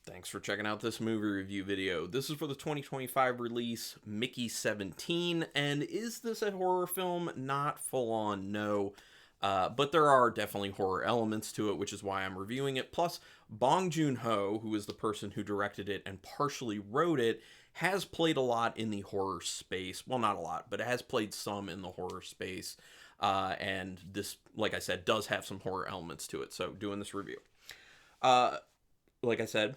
Thanks for checking out this movie review video. This is for the 2025 release, Mickey 17. And is this a horror film? Not full on, no. But there are definitely horror elements to it, which is why I'm reviewing it. Plus, Bong Joon Ho, who is the person who directed it and partially wrote it, has played a lot in the horror space. Well, not a lot, but it has played some in the horror space. And this, like I said, does have some horror elements to it. So, doing this review. Like I said,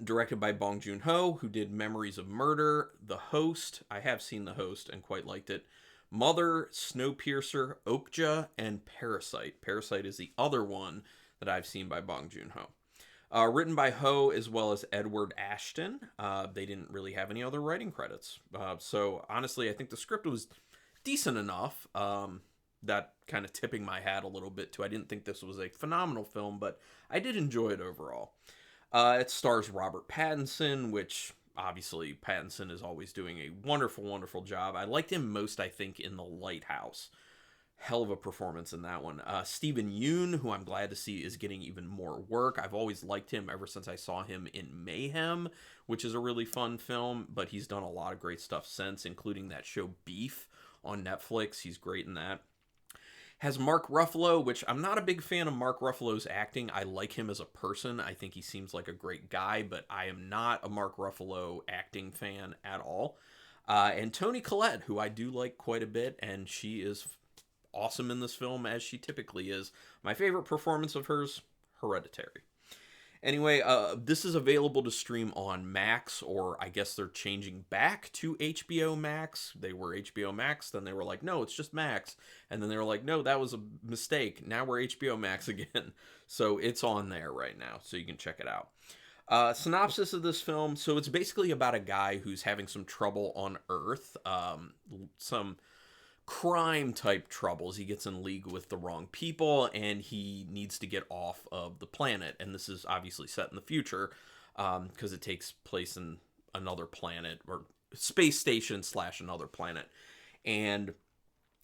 directed by Bong Joon Ho, who did Memories of Murder, The Host. I have seen The Host and quite liked it. Mother, Snowpiercer, Okja, and Parasite. Parasite is the other one that I've seen by Bong Joon Ho. Written by Ho as well as Edward Ashton. They didn't really have any other writing credits. So honestly, I think the script was decent enough. That kind of tipping my hat a little bit to. I didn't think this was a phenomenal film, but I did enjoy it overall. It stars Robert Pattinson, which obviously Pattinson is always doing a wonderful, wonderful job. I liked him most, I think, in The Lighthouse. Hell of a performance in that one. Stephen Yeun, who I'm glad to see is getting even more work. I've always liked him ever since I saw him in Mayhem, which is a really fun film, but he's done a lot of great stuff since, including that show Beef on Netflix. He's great in that. Has Mark Ruffalo, which I'm not a big fan of Mark Ruffalo's acting. I like him as a person. I think he seems like a great guy, but I am not a Mark Ruffalo acting fan at all. And Toni Collette, who I do like quite a bit, and she is awesome in this film, as she typically is. My favorite performance of hers, Hereditary. Anyway, this is available to stream on Max, or I guess they're changing back to HBO Max. They were HBO Max, then they were like, no, it's just Max. And then they were like, no, that was a mistake. Now we're HBO Max again. So it's on there right now, so you can check it out. Synopsis of this film. So it's basically about a guy who's having some trouble on Earth. Some crime type troubles. He gets in league with the wrong people and he needs to get off of the planet. And this is obviously set in the future because it takes place in another planet or space station / another planet. And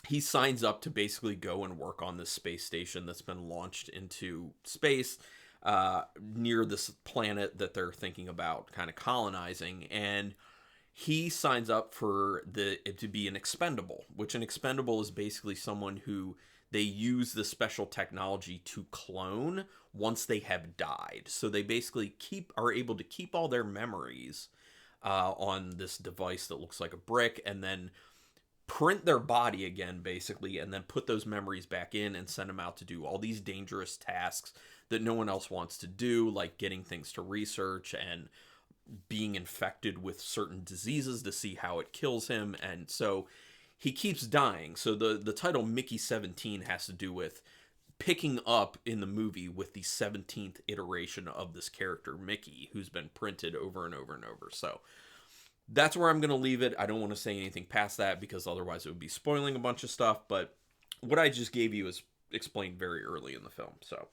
he signs up to basically go and work on this space station that's been launched into space near this planet that they're thinking about kind of colonizing. And he signs up for it to be an expendable, which an expendable is basically someone who they use the special technology to clone once they have died. So they basically are able to keep all their memories on this device that looks like a brick, and then print their body again, basically, and then put those memories back in and send them out to do all these dangerous tasks that no one else wants to do, like getting things to research and being infected with certain diseases to see how it kills him. And so he keeps dying. So the title Mickey 17 has to do with picking up in the movie with the 17th iteration of this character, Mickey, who's been printed over and over and over. So that's where I'm going to leave it. I don't want to say anything past that because otherwise it would be spoiling a bunch of stuff. But what I just gave you is explained very early in the film. So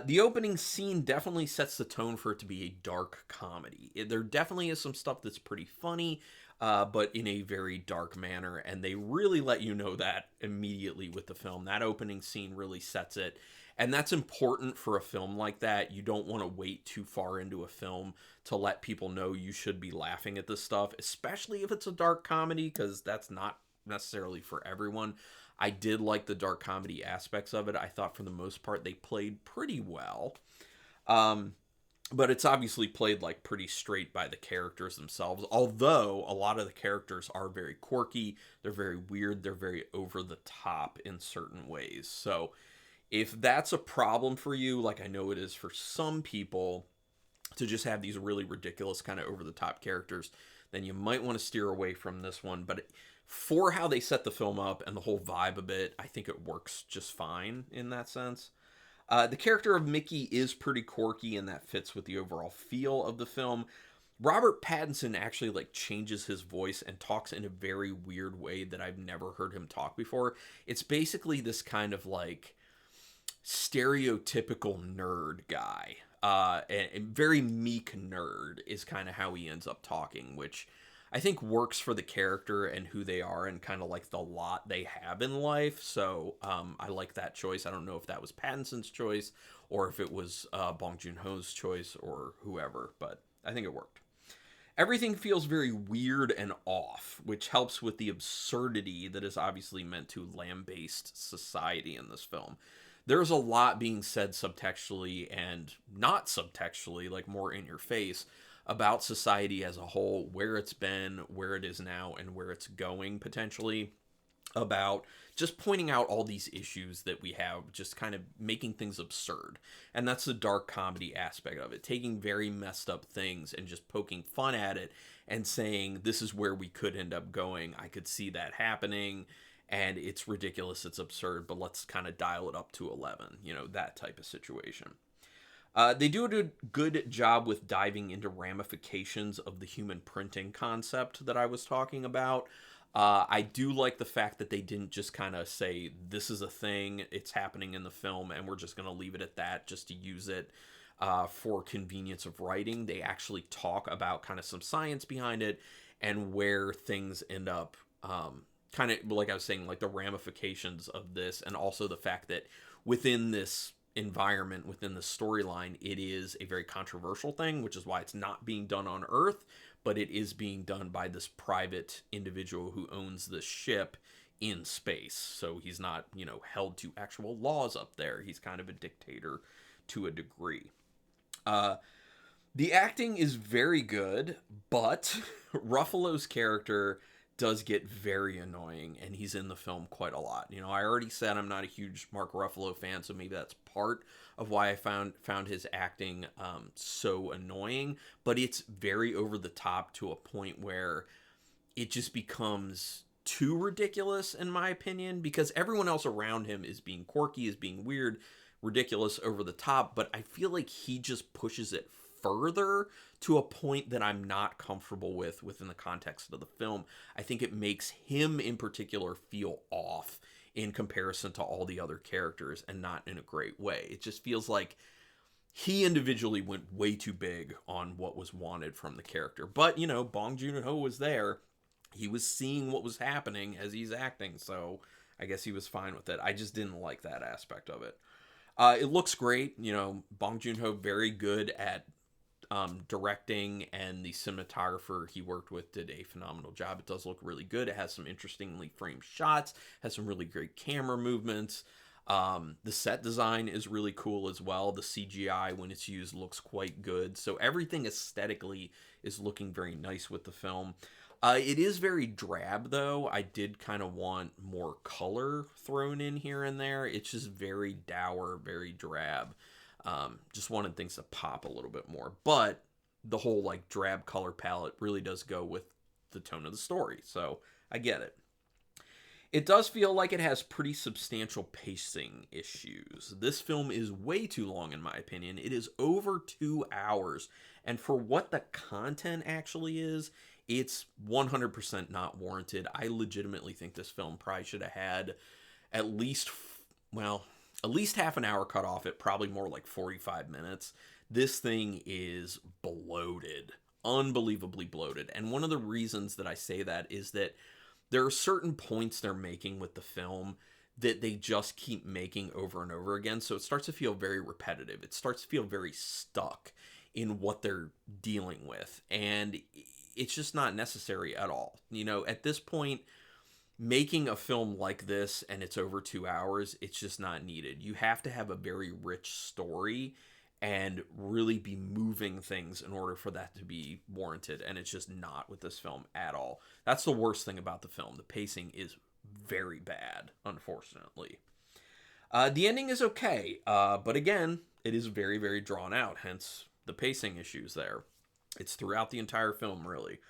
the opening scene definitely sets the tone for it to be a dark comedy. There definitely is some stuff that's pretty funny, but in a very dark manner, and they really let you know that immediately with the film. That opening scene really sets it, and that's important for a film like that. You don't want to wait too far into a film to let people know you should be laughing at this stuff, especially if it's a dark comedy, because that's not necessarily for everyone. I did like the dark comedy aspects of it. I thought for the most part they played pretty well. But it's obviously played like pretty straight by the characters themselves. Although a lot of the characters are very quirky, they're very weird, they're very over the top in certain ways. So if that's a problem for you, like I know it is for some people, to just have these really ridiculous kind of over the top characters, then you might want to steer away from this one. But for how they set the film up and the whole vibe of it, I think it works just fine in that sense. The character of Mickey is pretty quirky, and that fits with the overall feel of the film. Robert Pattinson actually like changes his voice and talks in a very weird way that I've never heard him talk before. It's basically this kind of like stereotypical nerd guy. And very meek nerd is kind of how he ends up talking, which I think works for the character and who they are and kind of like the lot they have in life. So I like that choice. I don't know if that was Pattinson's choice or if it was Bong Joon Ho's choice or whoever, but I think it worked. Everything feels very weird and off, which helps with the absurdity that is obviously meant to lambaste society in this film. There's a lot being said subtextually and not subtextually, like more in your face, about society as a whole, where it's been, where it is now, and where it's going potentially. About just pointing out all these issues that we have, just kind of making things absurd. And that's the dark comedy aspect of it, taking very messed up things and just poking fun at it and saying, this is where we could end up going. I could see that happening, and it's ridiculous, it's absurd, but let's kind of dial it up to 11, that type of situation. They do a good job with diving into ramifications of the human printing concept that I was talking about. I do like the fact that they didn't just kind of say, this is a thing, it's happening in the film, and we're just going to leave it at that just to use it for convenience of writing. They actually talk about kind of some science behind it and where things end up, kind of, like I was saying, like the ramifications of this, and also the fact that within this environment, within the storyline, it is a very controversial thing, which is why it's not being done on Earth, but it is being done by this private individual who owns the ship in space. So he's not, held to actual laws up there. He's kind of a dictator to a degree. The acting is very good, but Ruffalo's character does get very annoying, and he's in the film quite a lot. I already said I'm not a huge Mark Ruffalo fan, so maybe that's part of why I found his acting so annoying, but it's very over the top to a point where it just becomes too ridiculous, in my opinion, because everyone else around him is being quirky, is being weird, ridiculous, over the top, but I feel like he just pushes it further to a point that I'm not comfortable with within the context of the film. I think it makes him in particular feel off in comparison to all the other characters, and not in a great way. It just feels like he individually went way too big on what was wanted from the character. But, Bong Joon Ho was there. He was seeing what was happening as he's acting, so I guess he was fine with it. I just didn't like that aspect of it. It looks great. Bong Joon Ho, very good at directing, and the cinematographer he worked with did a phenomenal job. It does look really good. It has some interestingly framed shots, has some really great camera movements. The set design is really cool as well. The CGI, when it's used, looks quite good. So everything aesthetically is looking very nice with the film. It is very drab, though. I did kind of want more color thrown in here and there. It's just very dour, very drab. Just wanted things to pop a little bit more. But the whole drab color palette really does go with the tone of the story. So I get it. It does feel like it has pretty substantial pacing issues. This film is way too long, in my opinion. It is over 2 hours. And for what the content actually is, it's 100% not warranted. I legitimately think this film probably should have had at least half an hour cut off it, probably more like 45 minutes. This thing is bloated, unbelievably bloated. And one of the reasons that I say that is that there are certain points they're making with the film that they just keep making over and over again. So it starts to feel very repetitive. It starts to feel very stuck in what they're dealing with. And it's just not necessary at all. At this point, making a film like this and it's over 2 hours, it's just not needed. You have to have a very rich story and really be moving things in order for that to be warranted, and it's just not with this film at all. That's the worst thing about the film. The pacing is very bad, unfortunately. The ending is okay, but again, it is very, very drawn out, hence the pacing issues there. It's throughout the entire film, really.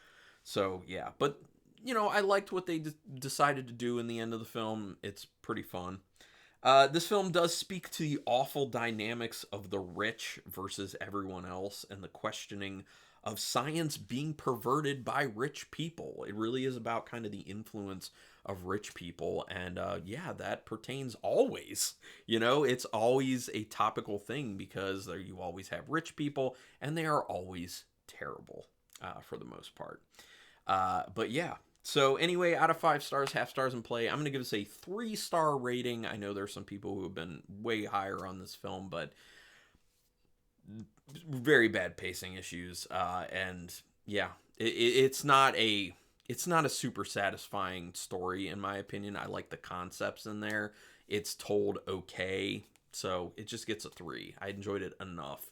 So, yeah, but I liked what they decided to do in the end of the film. It's pretty fun. This film does speak to the awful dynamics of the rich versus everyone else, and the questioning of science being perverted by rich people. It really is about kind of the influence of rich people, and that pertains always. It's always a topical thing, because you always have rich people, and they are always terrible for the most part. But yeah. So anyway, out of 5 stars, half stars in play, I'm going to give this a 3-star rating. I know there's some people who have been way higher on this film, but very bad pacing issues, and yeah, it's not a super satisfying story in my opinion. I like the concepts in there. It's told okay, so it just gets a 3. I enjoyed it enough.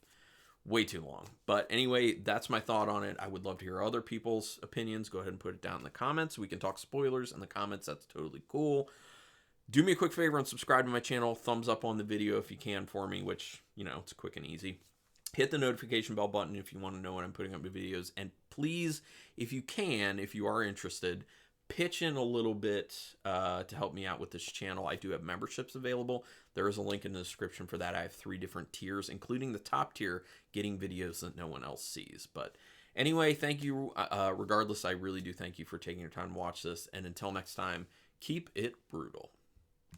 Way too long. But anyway, that's my thought on it. I would love to hear other people's opinions. Go ahead and put it down in the comments. We can talk spoilers in the comments. That's totally cool. Do me a quick favor and subscribe to my channel. Thumbs up on the video if you can for me, which, you know, it's quick and easy. Hit the notification bell button if you want to know when I'm putting up my videos. And please, if you can, if you are interested, pitch in a little bit to help me out with this channel. I do have memberships available. There is a link in the description for that. I have 3 different tiers, including the top tier, getting videos that no one else sees. But anyway, thank you. Regardless, I really do thank you for taking your time to watch this. And until next time, keep it brutal.